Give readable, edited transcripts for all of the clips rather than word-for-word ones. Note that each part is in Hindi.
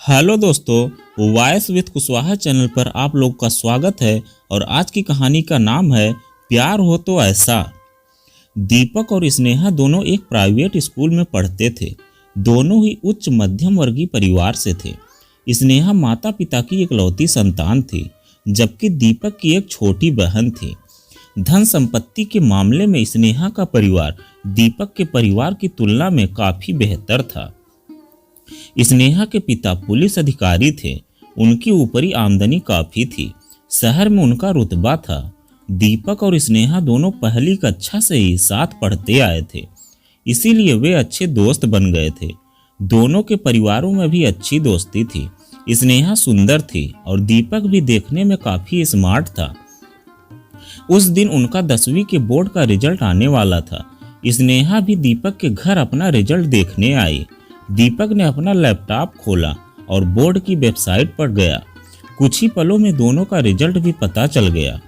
हेलो दोस्तों, वॉइस विद कुशवाहा चैनल पर आप लोग का स्वागत है। और आज की कहानी का नाम है प्यार हो तो ऐसा। दीपक और स्नेहा दोनों एक प्राइवेट स्कूल में पढ़ते थे। दोनों ही उच्च मध्यम वर्गीय परिवार से थे। स्नेहा माता पिता की इकलौती संतान थी, जबकि दीपक की एक छोटी बहन थी। धन संपत्ति के मामले में स्नेहा का परिवार दीपक के परिवार की तुलना में काफी बेहतर था। स्नेहा के पिता पुलिस अधिकारी थे। उनकी ऊपरी आमदनी काफी थी। शहर में उनका रुतबा था। दीपक और स्नेहा दोनों पहली कक्षा से ही साथ पढ़ते आए थे, इसीलिए वे अच्छे दोस्त बन गए थे। दोनों के परिवारों में भी अच्छी दोस्ती थी। स्नेहा सुंदर थी और दीपक भी देखने में काफी स्मार्ट था। उस दिन उनका 10वीं के बोर्ड का रिजल्ट आने वाला था। स्नेहा भी दीपक के घर अपना रिजल्ट देखने आई। दीपक ने अपना लैपटॉप खोला और बोर्ड की वेबसाइट पर गया। कुछ ही पलों में दोनों का रिजल्ट भी पता चल गया।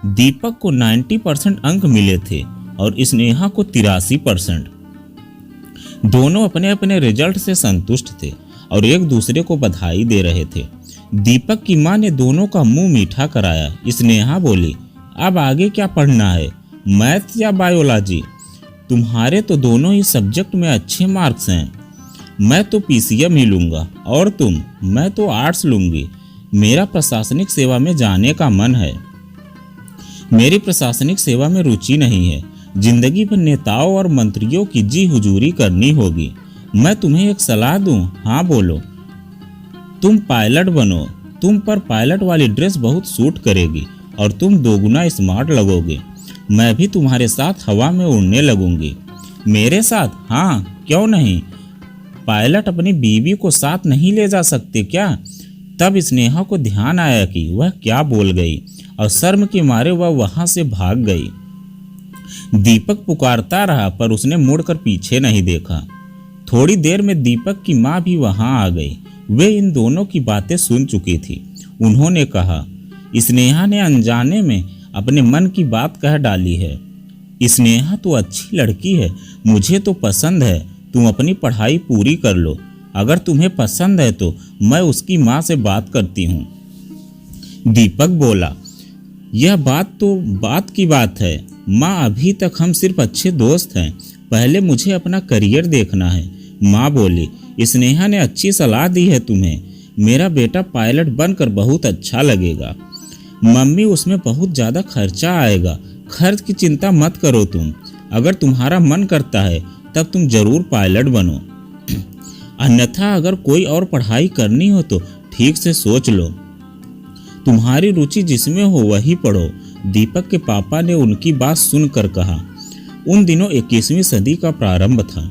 दीपक को 90% अंक मिले थे और स्नेहा को 83%। दोनों अपने अपने रिजल्ट से संतुष्ट थे और एक दूसरे को बधाई दे रहे थे। दीपक की मां ने दोनों का मुंह मीठा कराया। स्नेहा बोली, अब आगे क्या पढ़ना है, मैथ या बायोलॉजी? तुम्हारे तो दोनों ही सब्जेक्ट में अच्छे मार्क्स हैं। मैं तो पीसीएम ही लूंगा और तुम? मैं तो आर्ट्स लूंगी। मेरा प्रशासनिक सेवा में जाने का मन है। मेरी प्रशासनिक सेवा में रुचि नहीं है। जिंदगी भर नेताओं और मंत्रियों की जी हुजूरी करनी होगी। मैं तुम्हें एक सलाह दूं? हाँ बोलो। तुम पायलट बनो। तुम पर पायलट वाली ड्रेस बहुत सूट करेगी और तुम दोगुना स्मार्ट लगोगे। मैं भी तुम्हारे साथ हवा में उड़ने लगूंगी। मेरे साथ? हाँ, क्यों नहीं। पायलट अपनी बीवी को साथ नहीं ले जा सकते क्या? तब स्नेहा को ध्यान आया कि वह क्या बोल गई और शर्म के मारे वह वहां से भाग गई। दीपक पुकारता रहा पर उसने मुड़कर पीछे नहीं देखा। थोड़ी देर में दीपक की मां भी वहां आ गई। वे इन दोनों की बातें सुन चुकी थी। उन्होंने कहा, स्नेहा ने अनजाने में अपने मन की बात कह डाली है। स्नेहा तो अच्छी लड़की है, मुझे तो पसंद है। तुम अपनी पढ़ाई पूरी कर लो। अगर तुम्हें पसंद है तो मैं उसकी माँ से बात करती हूँ। दीपक बोला, यह बात तो बात की बात है माँ, अभी तक हम सिर्फ अच्छे दोस्त हैं। पहले मुझे अपना करियर देखना है। माँ बोली, स्नेहा ने अच्छी सलाह दी है तुम्हें। मेरा बेटा पायलट बनकर बहुत अच्छा लगेगा। मम्मी, उसमें बहुत ज़्यादा खर्चा आएगा। खर्च की चिंता मत करो तुम। अगर तुम्हारा मन करता है तब तुम जरूर पायलट बनो। अन्यथा अगर कोई और पढ़ाई करनी हो तो ठीक से सोच लो। तुम्हारी रुचि जिसमें हो वही पढ़ो। दीपक के पापा ने उनकी बात सुनकर कहा। उन दिनों 21वीं सदी का प्रारंभ था।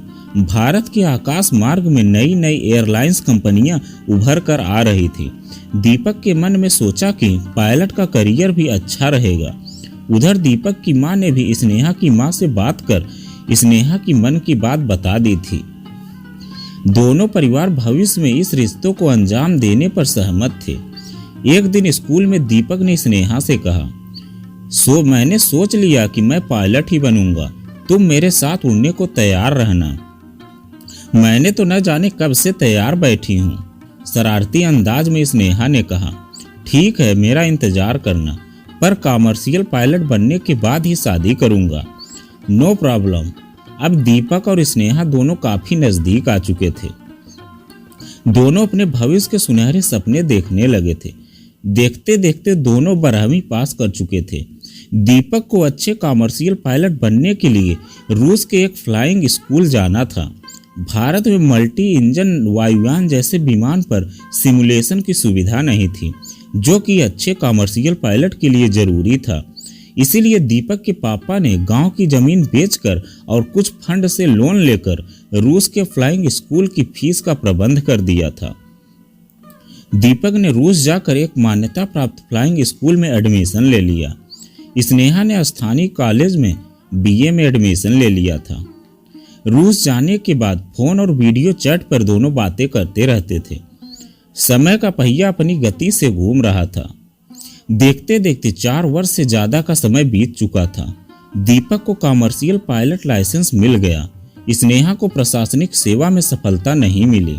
भारत के आकाश मार्ग में नई नई एयरलाइंस कंपनियां उभर कर आ रही थी। दीपक के मन में सोचा कि पायलट का करियर भी अच्छा रहेगा। उधर दीपक की मां ने भी स्नेहा की मां से बात कर स्नेहा की मन की बात बता दी थी। दोनों परिवार भविष्य में इस रिश्तों को अंजाम देने पर सहमत थे। एक दिन स्कूल में दीपक ने स्नेहा से कहा, मैंने सोच लिया कि मैं पायलट ही बनूंगा। तुम मेरे साथ उड़ने को तैयार रहना। मैंने तो न जाने कब से तैयार बैठी हूँ। शरारती अंदाज में स्नेहा ने कहा, ठीक है, मेरा इंतजार करना, पर कॉमर्शियल पायलट बनने के बाद ही शादी करूंगा। No problem. अब दीपक और स्नेहा दोनों काफी नजदीक आ चुके थे। दोनों अपने भविष्य के सुनहरे सपने देखने लगे थे। देखते देखते दोनों 12वीं पास कर चुके थे। दीपक को अच्छे कॉमर्शियल पायलट बनने के लिए रूस के एक फ्लाइंग स्कूल जाना था। भारत में मल्टी इंजन वायुयान जैसे विमान पर सिमुलेशन की सुविधा नहीं थी, जो कि अच्छे कॉमर्शियल पायलट के लिए जरूरी था। इसीलिए दीपक के पापा ने गांव की जमीन बेचकर और कुछ फंड से लोन लेकर रूस के फ्लाइंग स्कूल की फीस का प्रबंध कर दिया था। दीपक ने रूस जाकर एक मान्यता प्राप्त फ्लाइंग स्कूल में एडमिशन ले लिया। स्नेहा ने स्थानीय कॉलेज में बीए में एडमिशन ले लिया था। रूस जाने के बाद फोन और वीडियो चैट पर दोनों बातें करते रहते थे। समय का पहिया अपनी गति से घूम रहा था। देखते देखते 4 वर्ष से ज्यादा का समय बीत चुका था। दीपक को कॉमर्शियल पायलट लाइसेंस मिल गया। स्नेहा को प्रशासनिक सेवा में सफलता नहीं मिली।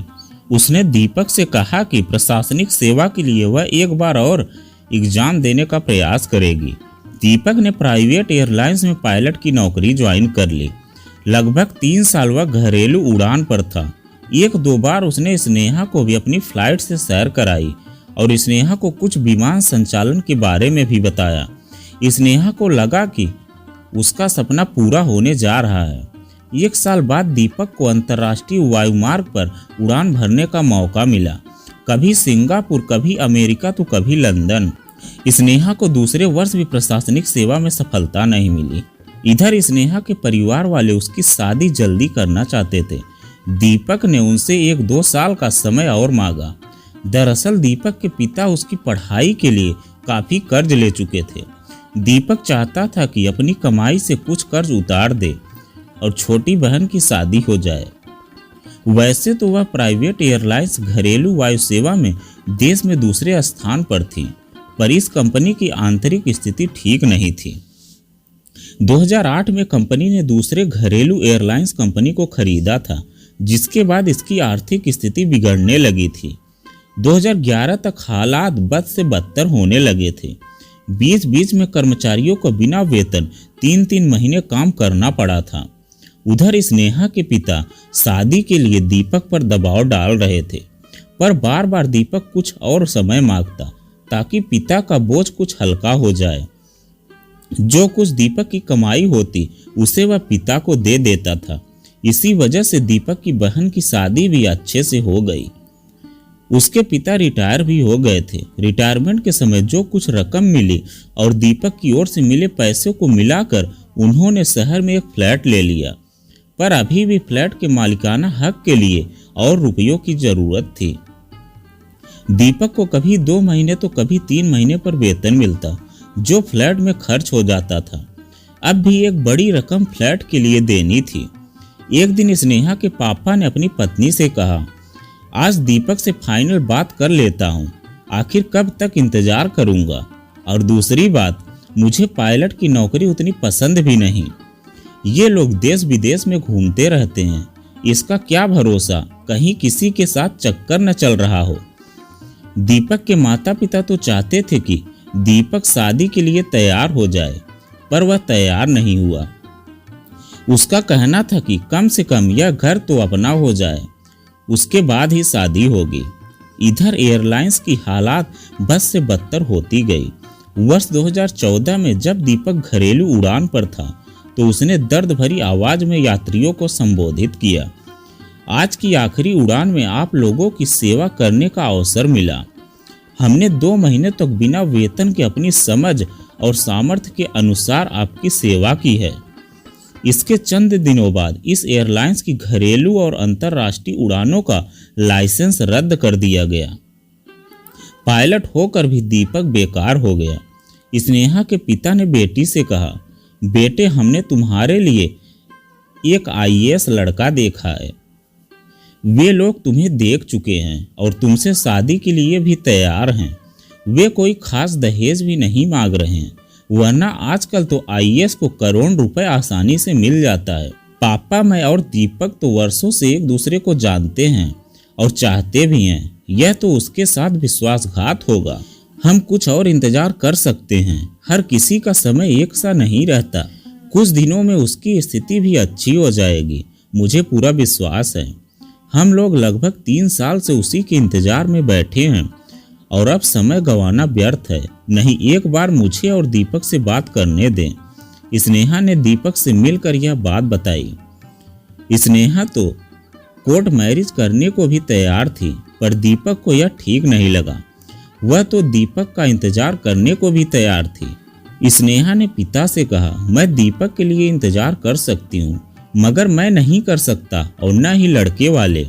उसने दीपक से कहा कि प्रशासनिक सेवा के लिए वह एक बार और एग्जाम देने का प्रयास करेगी। दीपक ने प्राइवेट एयरलाइंस में पायलट की नौकरी ज्वाइन कर ली। लगभग 3 साल वह घरेलू उड़ान पर था। एक दो बार उसने स्नेहा को भी अपनी फ्लाइट से सैर कराई और स्नेहा को कुछ विमान संचालन के बारे में भी बताया। स्नेहा को लगा कि उसका सपना पूरा होने जा रहा है। 1 साल बाद दीपक को अंतर्राष्ट्रीय वायुमार्ग पर उड़ान भरने का मौका मिला। कभी सिंगापुर, कभी अमेरिका तो कभी लंदन। स्नेहा को दूसरे वर्ष भी प्रशासनिक सेवा में सफलता नहीं मिली। इधर स्नेहा के परिवार वाले उसकी शादी जल्दी करना चाहते थे। दीपक ने उनसे 1-2 साल का समय और मांगा। दरअसल दीपक के पिता उसकी पढ़ाई के लिए काफी कर्ज ले चुके थे। दीपक चाहता था कि अपनी कमाई से कुछ कर्ज उतार दे और छोटी बहन की शादी हो जाए। वैसे तो वह प्राइवेट एयरलाइंस घरेलू वायु सेवा में देश में दूसरे स्थान पर थी, पर इस कंपनी की आंतरिक स्थिति ठीक नहीं थी। 2008 में कंपनी ने दूसरे घरेलू एयरलाइंस कंपनी को खरीदा था, जिसके बाद इसकी आर्थिक स्थिति बिगड़ने लगी थी। 2011 तक हालात बद से बदतर होने लगे थे। बीच बीच में कर्मचारियों को बिना वेतन 3-3 महीने काम करना पड़ा था। उधर स्नेहा के पिता शादी के लिए दीपक पर दबाव डाल रहे थे, पर बार बार दीपक कुछ और समय मांगता ताकि पिता का बोझ कुछ हल्का हो जाए। जो कुछ दीपक की कमाई होती उसे वह पिता को दे देता था। इसी वजह से दीपक की बहन की शादी भी अच्छे से हो गई। उसके पिता रिटायर भी हो गए थे। रिटायरमेंट के समय जो कुछ रकम मिली और दीपक की ओर से मिले पैसों को मिलाकर उन्होंने शहर में एक फ्लैट ले लिया, पर अभी भी फ्लैट के मालिकाना हक के लिए और रुपयों की जरूरत थी। दीपक को कभी 2 महीने तो कभी 3 महीने पर वेतन मिलता, जो फ्लैट में खर्च हो जाता था। अब भी एक बड़ी रकम फ्लैट के लिए देनी थी। एक दिन स्नेहा के पापा ने अपनी पत्नी से कहा, आज दीपक से फाइनल बात कर लेता हूँ, आखिर कब तक इंतजार करूँगा। और दूसरी बात, मुझे पायलट की नौकरी उतनी पसंद भी नहीं। ये लोग देश विदेश में घूमते रहते हैं, इसका क्या भरोसा कहीं किसी के साथ चक्कर न चल रहा हो। दीपक के माता पिता तो चाहते थे कि दीपक शादी के लिए तैयार हो जाए, पर वह तैयार नहीं हुआ। उसका कहना था कि कम से कम यह घर तो अपना हो जाए, उसके बाद ही शादी होगी। इधर एयरलाइंस की हालात बस से बदतर होती गई। वर्ष 2014 में जब दीपक घरेलू उड़ान पर था तो उसने दर्द भरी आवाज में यात्रियों को संबोधित किया, आज की आखिरी उड़ान में आप लोगों की सेवा करने का अवसर मिला। हमने 2 महीने तक बिना वेतन के अपनी समझ और सामर्थ्य के अनुसार आपकी सेवा की है। इसके चंद दिनों बाद इस एयरलाइंस की घरेलू और अंतर्राष्ट्रीय उड़ानों का लाइसेंस रद्द कर दिया गया। पायलट होकर भी दीपक बेकार हो गया। स्नेहा के पिता ने बेटी से कहा, बेटे हमने तुम्हारे लिए एक IAS लड़का देखा है। वे लोग तुम्हें देख चुके हैं और तुमसे शादी के लिए भी तैयार हैं। वे कोई खास दहेज भी नहीं मांग रहे हैं, वरना आजकल तो IAS को करोड़ रुपए आसानी से मिल जाता है। पापा, मैं और दीपक तो वर्षों से एक दूसरे को जानते हैं और चाहते भी हैं। यह तो उसके साथ विश्वासघात होगा। हम कुछ और इंतजार कर सकते हैं। हर किसी का समय एक सा नहीं रहता। कुछ दिनों में उसकी स्थिति भी अच्छी हो जाएगी, मुझे पूरा विश्वास है। हम लोग लगभग 3 साल से उसी के इंतजार में बैठे हैं और अब समय गंवाना व्यर्थ है। नहीं, एक बार मुझे और दीपक से बात करने दें। स्नेहा ने दीपक से मिलकर यह बात बताई। स्नेहा तो कोर्ट मैरिज करने को भी तैयार थी, पर दीपक को यह ठीक नहीं लगा। वह तो दीपक का इंतजार करने को भी तैयार थी। स्नेहा ने पिता से कहा, मैं दीपक के लिए इंतजार कर सकती हूँ, मगर मैं नहीं कर सकता और न ही लड़के वाले।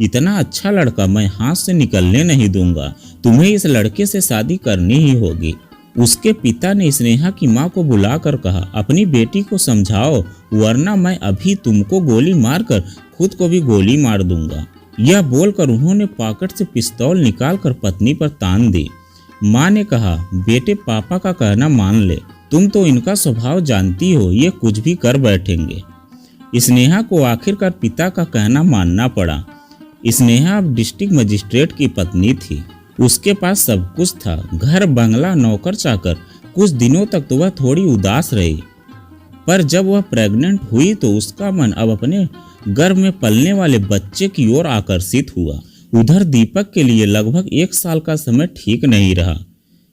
इतना अच्छा लड़का मैं हाथ से निकलने नहीं दूंगा। तुम्हें इस लड़के से शादी करनी ही होगी। उसके पिता ने स्नेहा की मां को बुलाकर कहा, अपनी बेटी को समझाओ, वरना मैं अभी तुमको गोली मारकर खुद को भी गोली मार दूंगा। यह बोलकर उन्होंने पॉकेट से पिस्तौल निकालकर पत्नी पर तान दी। मां ने कहा, बेटे पापा का कहना मान ले, तुम तो इनका स्वभाव जानती हो, ये कुछ भी कर बैठेंगे। स्नेहा को आखिरकार पिता का कहना मानना पड़ा। स्नेहा अब डिस्ट्रिक्ट मजिस्ट्रेट की पत्नी थी। उसके पास सब कुछ था, घर, बंगला, नौकर चाकर। कुछ दिनों तक तो वह थोड़ी उदास रही, पर जब वह प्रेग्नेंट हुई तो उसका मन अब अपने गर्भ में पलने वाले बच्चे की ओर आकर्षित हुआ। उधर दीपक के लिए लगभग 1 साल का समय ठीक नहीं रहा।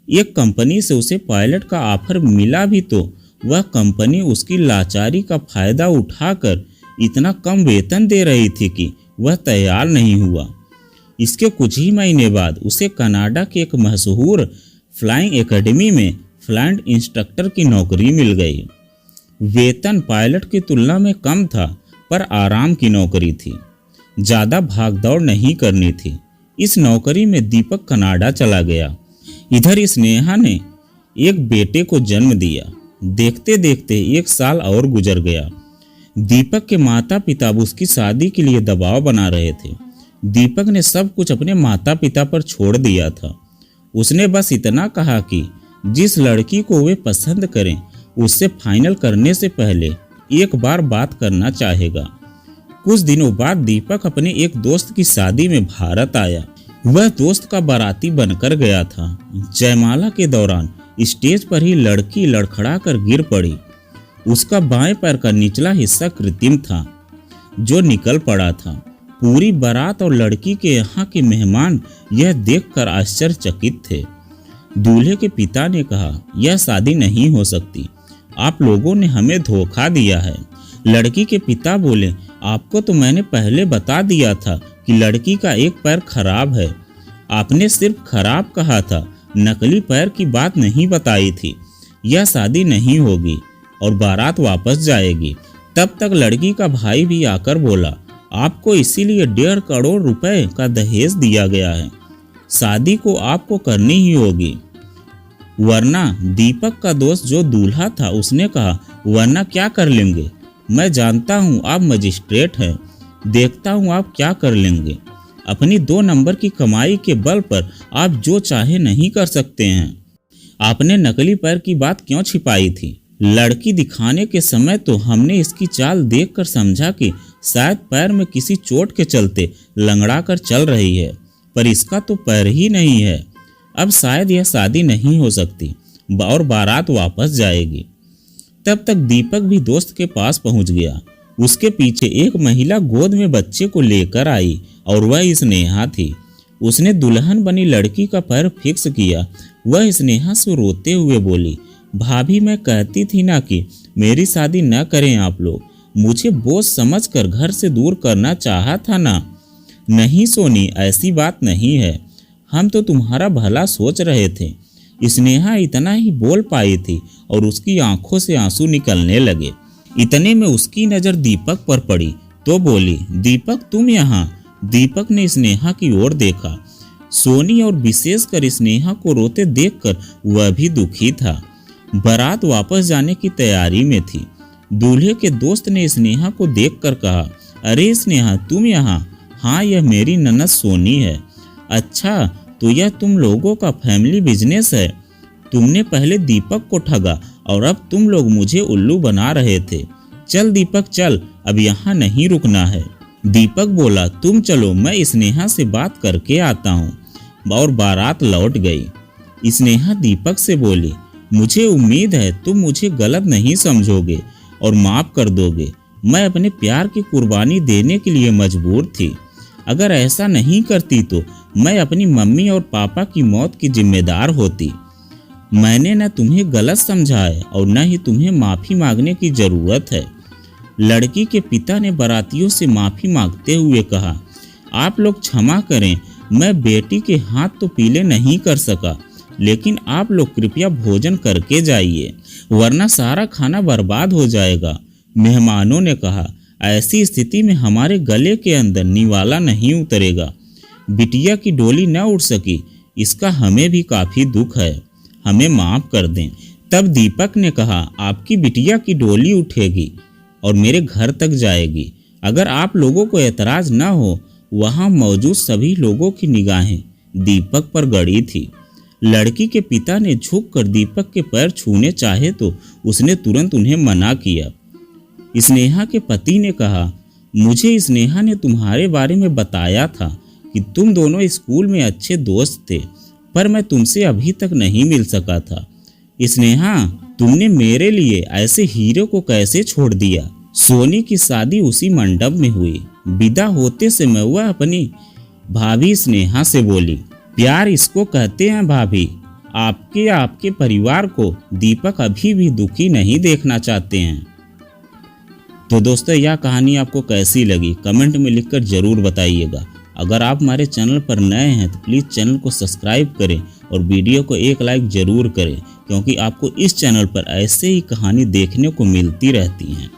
एक कंपनी से उसे पायलट का ऑफर मिला भी तो वह कंपनी उसकी लाचारी का फायदा उठाकर इतना कम वेतन दे रही थी कि वह तैयार नहीं हुआ। इसके कुछ ही महीने बाद उसे कनाडा के एक मशहूर फ्लाइंग एकेडमी में फ्लाइट इंस्ट्रक्टर की नौकरी मिल गई। वेतन पायलट की तुलना में कम था, पर आराम की नौकरी थी। ज़्यादा भागदौड़ नहीं करनी थी। इस नौकरी में दीपक कनाडा चला गया। इधर स्नेहा ने एक बेटे को जन्म दिया। देखते देखते 1 साल और गुजर गया। दीपक के माता पिता अब उसकी शादी के लिए दबाव बना रहे थे। दीपक ने सब कुछ अपने माता पिता पर छोड़ दिया था। उसने बस इतना कहा कि जिस लड़की को वे पसंद करें उससे फाइनल करने से पहले एक बार बात करना चाहेगा। कुछ दिनों बाद दीपक अपने एक दोस्त की शादी में भारत आया। वह दोस्त का बाराती बनकर गया था। जयमाला के दौरान स्टेज पर ही लड़की लड़खड़ा कर गिर पड़ी। उसका बाएं पैर का निचला हिस्सा कृत्रिम था, जो निकल पड़ा था। पूरी बारात और लड़की के यहाँ के मेहमान यह देखकर आश्चर्यचकित थे। दूल्हे के पिता ने कहा, यह शादी नहीं हो सकती, आप लोगों ने हमें धोखा दिया है। लड़की के पिता बोले, आपको तो मैंने पहले बता दिया था कि लड़की का एक पैर खराब है। आपने सिर्फ खराब कहा था, नकली पैर की बात नहीं बताई थी। यह शादी नहीं होगी और बारात वापस जाएगी। तब तक लड़की का भाई भी आकर बोला, आपको इसीलिए 1.5 करोड़ रुपए का दहेज दिया गया है। शादी को आपको करनी ही होगी, वरना। दीपक का दोस्त जो दूल्हा था उसने कहा, वरना क्या कर लेंगे? मैं जानता हूँ आप मजिस्ट्रेट हैं, देखता हूँ आप क्या कर लेंगे। अपनी 2 नंबर की कमाई के बल पर आप जो चाहे नहीं कर सकते हैं। आपने नकली पैर की बात क्यों छिपाई थी? लड़की दिखाने के समय तो हमने इसकी चाल देखकर समझा कि शायद पैर में किसी चोट के चलते लंगड़ा कर चल रही है, पर इसका तो पैर ही नहीं है। अब शायद यह शादी नहीं हो सकती और बारात वापस जाएगी। तब तक दीपक भी दोस्त के पास पहुंच गया। उसके पीछे एक महिला गोद में बच्चे को लेकर आई और वह स्नेहा थी। उसने दुल्हन बनी लड़की का पैर फिक्स किया। वह स्नेहा से रोते हुए बोली, भाभी, मैं कहती थी ना कि मेरी शादी न करें आप लोग। मुझे बोझ समझकर घर से दूर करना चाहा था ना। नहीं सोनी, ऐसी बात नहीं है। हम तो तुम्हारा भला सोच रहे थे। स्नेहा इतना ही बोल पाई थी और उसकी आंखों से आंसू निकलने लगे। इतने में उसकी नज़र दीपक पर पड़ी तो बोली, दीपक तुम यहाँ? दीपक ने स्नेहा की ओर देखा। सोनी और विशेषकर स्नेहा को रोते देखकर वह भी दुखी था। बारात वापस जाने की तैयारी में थी। दूल्हे के दोस्त ने स्नेहा को देखकर कहा, अरे स्नेहा तुम यहाँ? हाँ, यह मेरी ननद सोनी है। अच्छा, तो यह तुम लोगों का फैमिली बिजनेस है? तुमने पहले दीपक को ठगा और अब तुम लोग मुझे उल्लू बना रहे थे। चल दीपक चल, अब यहाँ नहीं रुकना है। दीपक बोला, तुम चलो, मैं स्नेहा से बात करके आता हूँ। और बारात लौट गई। स्नेहा दीपक से बोली, मुझे उम्मीद है तुम मुझे गलत नहीं समझोगे और माफ कर दोगे। मैं अपने प्यार की कुर्बानी देने के लिए मजबूर थी। अगर ऐसा नहीं करती तो मैं अपनी मम्मी और पापा की मौत की जिम्मेदार होती। मैंने न तुम्हें गलत समझा है और न ही तुम्हें माफ़ी मांगने की ज़रूरत है। लड़की के पिता ने बारातियों से माफ़ी मांगते हुए कहा, आप लोग क्षमा करें, मैं बेटी के हाथ तो पीले नहीं कर सका, लेकिन आप लोग कृपया भोजन करके जाइए, वरना सारा खाना बर्बाद हो जाएगा। मेहमानों ने कहा, ऐसी स्थिति में हमारे गले के अंदर निवाला नहीं उतरेगा। बिटिया की डोली न उठ सकी, इसका हमें भी काफ़ी दुख है, हमें माफ़ कर दें। तब दीपक ने कहा, आपकी बिटिया की डोली उठेगी और मेरे घर तक जाएगी। अगर आप लोगों को एतराज़ न हो। वहाँ मौजूद सभी लोगों की निगाहें दीपक पर गड़ी थी। लड़की के पिता ने झुककर दीपक के पैर छूने चाहे तो उसने तुरंत उन्हें मना किया। स्नेहा के पति ने कहा, मुझे स्नेहा ने तुम्हारे बारे में बताया था कि तुम दोनों स्कूल में अच्छे दोस्त थे, पर मैं तुमसे अभी तक नहीं मिल सका था। स्नेहा, तुमने मेरे लिए ऐसे हीरो को कैसे छोड़ दिया? सोनी की शादी उसी मंडप में हुई। विदा होते समय वह अपनी भाभी स्नेहा से बोली, प्यार इसको कहते हैं भाभी। आपके परिवार को दीपक अभी भी दुखी नहीं देखना चाहते हैं। तो दोस्तों, यह कहानी आपको कैसी लगी कमेंट में लिखकर जरूर बताइएगा। अगर आप हमारे चैनल पर नए हैं तो प्लीज़ चैनल को सब्सक्राइब करें और वीडियो को एक लाइक जरूर करें, क्योंकि आपको इस चैनल पर ऐसे ही कहानी देखने को मिलती रहती हैं।